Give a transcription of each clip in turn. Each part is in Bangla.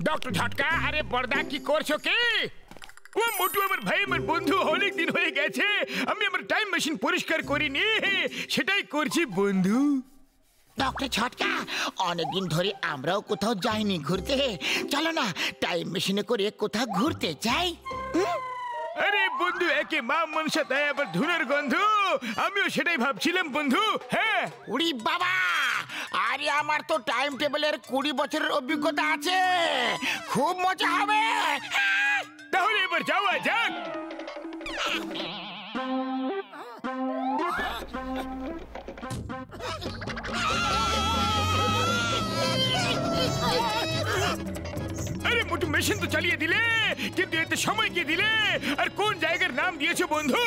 ডক্টর ঝটকা, আরে বড়দা কি করছো কি? ও মোটু আমার ভাই, আমার বন্ধু, অনেক দিন হয়ে গেছে আমি আমার টাইম মেশিন পরিষ্কার করিনি, সেটাই করছি বন্ধু। ডক্টর ঝটকা, অনেকদিন ধরে আমরাও কোথাও যাইনি ঘুরতে, চলো না টাইম মেশিনে করে কোথাও ঘুরতে যাই। আরে বন্ধু, একে মা মনসা তাই আবার ধুনের গন্ধ, আমিও সেটাই ভাবছিলাম বন্ধু। হ্যাঁ উড়ি বাবা, আরে আমার তো টাইম টেবিলের 20 বছরের অভিজ্ঞতা আছে, খুব মজা হবে। তাহলে এবার যাওয়া যাক। আরে মোটু, মেশিন তো চালিয়ে দিলে, কিন্তু এতে সময় কি দিলে, আর কোন জায়গার নাম দিয়েছো বন্ধু?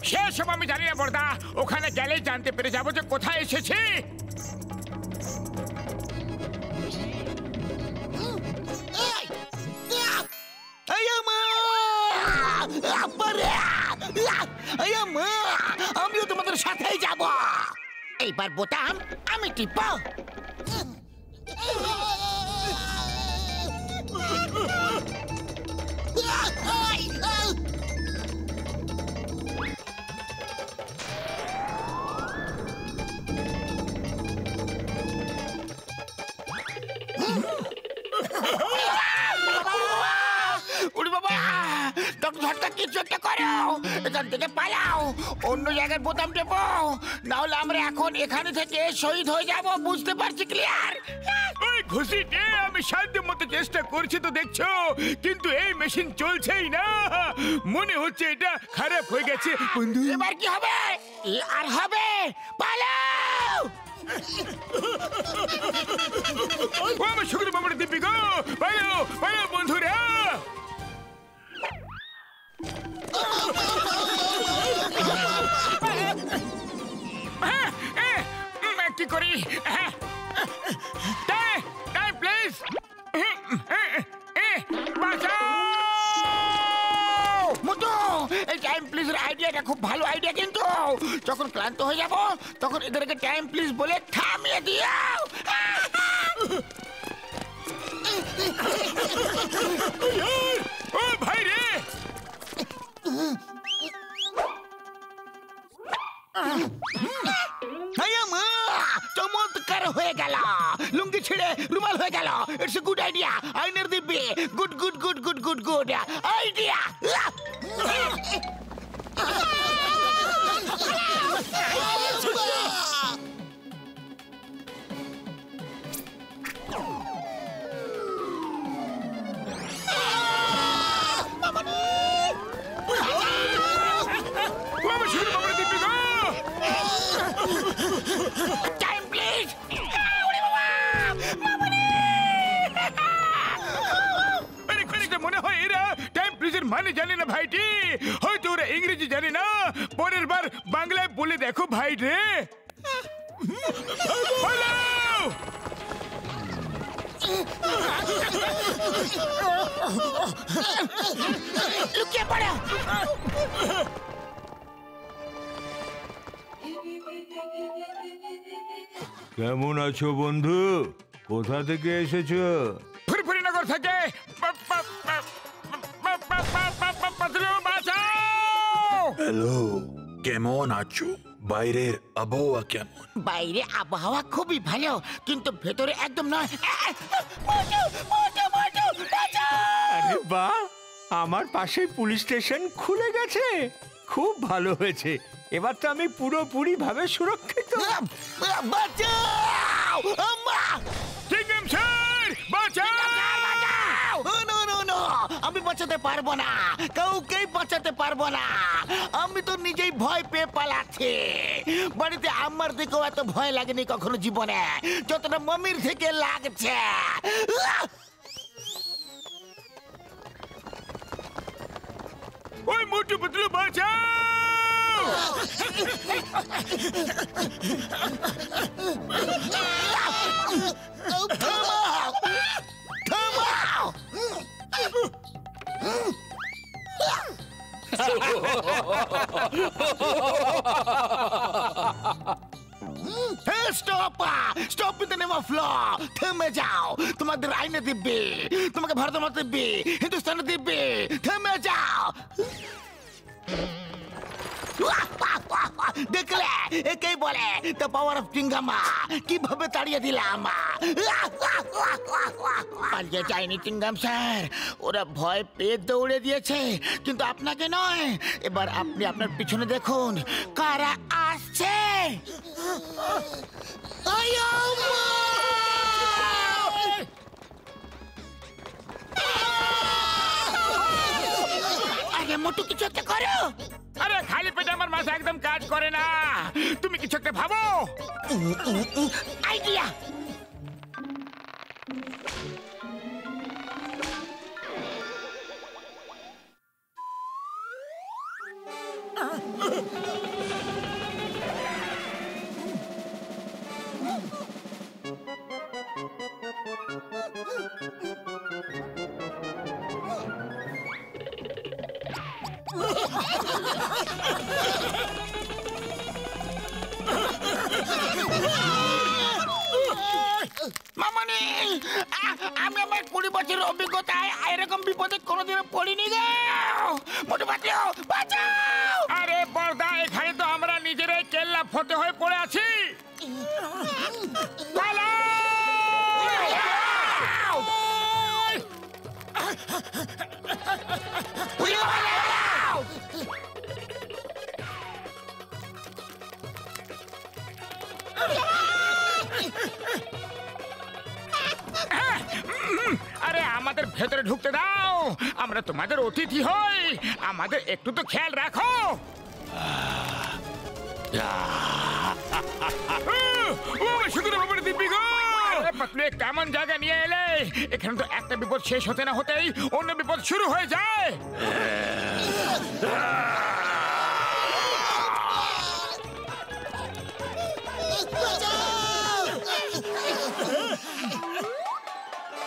সেসব আমি জানি না বড়দা, ওখানে গেলে জানতে পেরে যাবো যে কোথায় এসেছি। আমিও তোমাদের সাথেই যাব। এইবার বোতাম আমি টিপব। কিছু একটা করো, এখান থেকে পালাও, অন্য জায়গায় বোতাম টেপো, না হলে আমরা এখন এখানে থেকে শহীদ হয়ে যাব, বুঝতে পারছি? ক্লিয়ার? ওই ঘুষিটে আমি সাধ্য মতো চেষ্টা করছি তো দেখছো, কিন্তু এই মেশিন চলছেই না, মনে হচ্ছে এটা খারাপ হয়ে গেছে বন্ধু। এবার কি হবে? আর হবে, পালাও। ও আমার শুক্র বাবার দিব্যি গো, পালাও পালাও বন্ধুরা। কি করি? টাইম প্লিজ, মোটু, এই টাইম প্লিজের আইডিয়াটা খুব ভালো আইডিয়া, কিন্তু যখন ক্লান্ত হয়ে যাব তখন এদেরকে টাইম প্লিজ বলে থামিয়ে দিও। ও ভাই রে, চমৎকার হয়ে গেল, লুঙ্গি ছিঁড়ে রুমাল হয়ে গেল। ইটস এ গুড আইডিয়া, আইনের দিব্যি, good good good good good good idea. Time please, মনে হয় এরা টাইম প্লিজের মানে জানে না ভাইটি, হয়তো ওরা ইংরেজি জানে না, পরের বার বাংলায় বলে দেখো ভাই রে। লুকিয়ে পড়ো। কেমন আছো বন্ধু? কোথা থেকে এসেছো? ফুরফুরিনগর থেকে। হ্যালো, কেমন আছো? বাইরের আবহাওয়া কেমন? বাইরে আবহাওয়া খুবই ভালো, কিন্তু ভেতরে একদম নয়। আরে বাহ, আমার পাশে পুলিশ স্টেশন খুলে গেছে, খুব ভালো হয়েছে, এবার তো আমি পুরোপুরি ভাবে সুরক্ষিত। বাঁচাও! কিংডম স্যার, বাঁচাও! আমি বাঁচাতে পারবো না, কাউকেই বাঁচাতে পারবো না, আমি তো নিজেই ভয় পেয়ে পালাচ্ছি। বাড়িতে আমার দিকেও এত ভয় লাগেনি কখনো জীবনে, যতটা মমির থেকে লাগছে। ওই মোটু পতলু বাঁচাও! Stop! Stop with the name of law. থেমে যাও, তোমাদের আইনে দিব্যে, তোমাকে ভারতের মত দিব্যে, হিন্দুস্তানে দিব্যে, থেমে যাও। দেখলে, একেই বলে দ্য পাওয়ার অফ চিঙ্গামা। কিভাবে তাড়িয়ে দিলাম। পালিয়ে যায়নি চিঙ্গাম স্যার, ওরা ভয় পেয়ে দৌড়ে দিয়েছে, কিন্তু আপনাকে নয়। এবার আপনি আপনার পিছনে দেখুন কারা আসছে। আরে মোটু, কিছু একটা করো। আরে খালি পেটে আমার মাথা একদম কাজ করে না, তুমি কিছু একটা ভাবো। আইডিয়া। মামনি, আমি আমার 20 বছরের অভিজ্ঞতায় এরকম বিপদে কোনোদিনও পড়িনি গো। মোটু বাঁচাও, বাঁচাও। আরে বড়দা, এখানে তো আমরা নিজেরাই কেল্লা ফতে হয়ে পড়ে আছি। আরে আমাদের ভেতরে ঢুকতে দাও, আমরা তোমাদের অতিথি হই, আমাদের একটু তো খেয়াল রাখো। কেমন জায়গা নিয়ে এলে? এখানে তো একটা বিপদ শেষ হতে না হতেই অন্য বিপদ শুরু হয়ে যায়।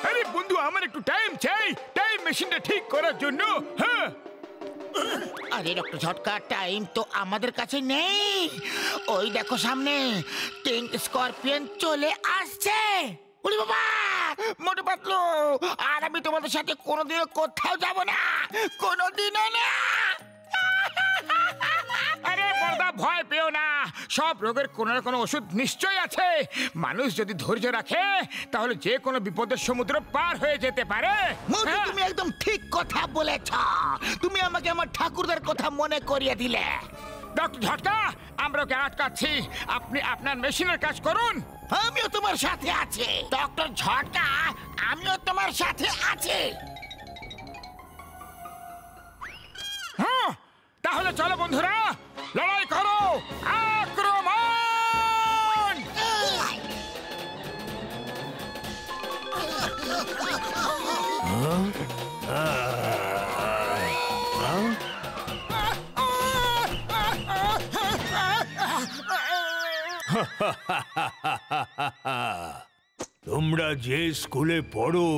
আরে বন্ধু, আমার একটু টাইম চাই, টাইম মেশিনটা ঠিক করার জন্য। হ্যাঁ, আরে ডক্টর ঝটকা, টাইম তো আমাদের কাছে নেই। ওই দেখো সামনে কিং স্করপিয়ন চলে আসছে। ওরে বাবা, মোটু পাতলু, আর আমি তোমাদের সাথে কোনোদিনও কোথাও যাব না, কোনোদিনও না। আরে বড়দা, ভয় পেও না, সব রোগের কোনো না কোনো ওষুধ নিশ্চয়ই আছে। মানুষ যদি ধৈর্য রাখে তাহলে যে কোনো বিপদের সমুদ্র পার হয়ে যেতে পারে। মোটু, হ্যাঁ। তুমি একদম ঠিক কথা বলেছ। তুমি আমাকে আমার ঠাকুরদার কথা মনে করিয়ে দিলে। ডক্টর ঝটকা, আমরা ওকে আটকাচ্ছি, আপনি আপনার মেশিনের কাজ করুন। আমিও তোমার সাথে আছি ডক্টর ঝটকা, আমিও তোমার সাথে আছি। হ্যাঁ, তাহলে চলো বন্ধুরা, লড়াই করো, আক্রমণ! তোমরা যে স্কুলে পড়ো,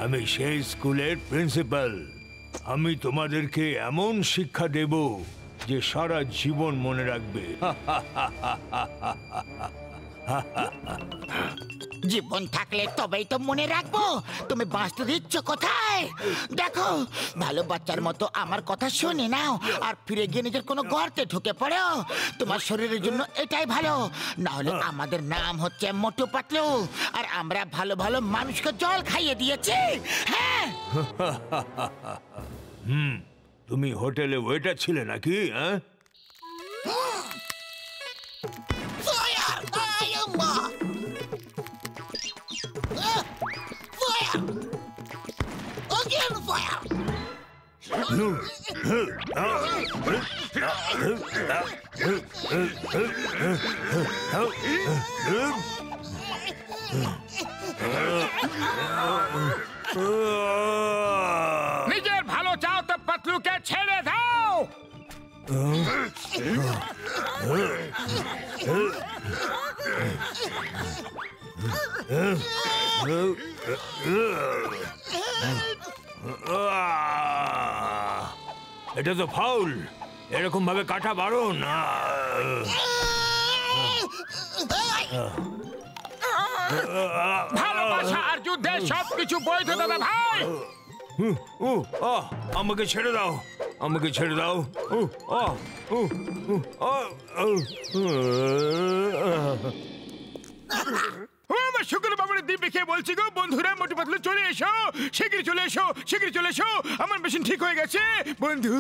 আমি সেই স্কুলের প্রিন্সিপাল। আমি তোমাদেরকে এমন শিক্ষা দেব যে সারা জীবন মনে রাখবে। জীবন থাকলে তবেই তো মনে রাখবো। তুমি বাঁচতে দিচ্ছ কোথায়? দেখো, ভালো বাচ্চার মতো আমার কথা শুনে নাও, আর ফিরে গিয়ে নিজের কোনো গর্তে ঢুকে পড়ো। তোমার শরীরের জন্য এটাই ভালো। না হলে আমাদের নাম হচ্ছে মোটু পাতলু, আর আমরা ভালো ভালো মানুষকে জল খাইয়ে দিয়েছি। হ্যাঁ, তুমি হোটেলে ওয়েটার ছিলে নাকি? হ্যাঁ, নিজের ভালো চাও তো পাতলুকে ছেড়ে দাও। এটা তো ফাউল, এরকম ভাবে কাটা বারণ। ভালোবাসা আর যুদ্ধে সবকিছু বৈধ দাদা ভাই। আমাকে ছেড়ে দাও, আমাকে ছেড়ে দাও। ও আমার শুক্র বাবুর দিব্যি খেয়ে বলছি গো বন্ধুরা, মোটু পাতলু চলে এসো, শিগগিরই চলে এসো, শিগগিরই চলে এসো, আমার মেশিন ঠিক হয়ে গেছে বন্ধু।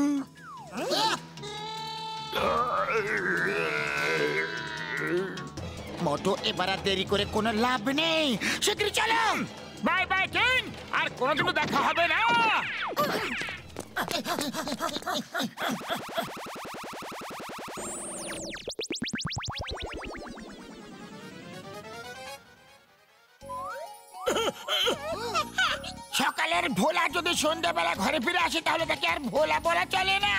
মোটু এবার আর দেরি করে কোনো লাভ নেই, শিগগিরই চলো। বাই বাই কিং, আর কোনোদিনও দেখা হবে না। সকালের ভোলা যদি সন্ধ্যাবেলা ঘরে ফিরে আসে তাহলে তাকে আর ভোলা বলা চলে না।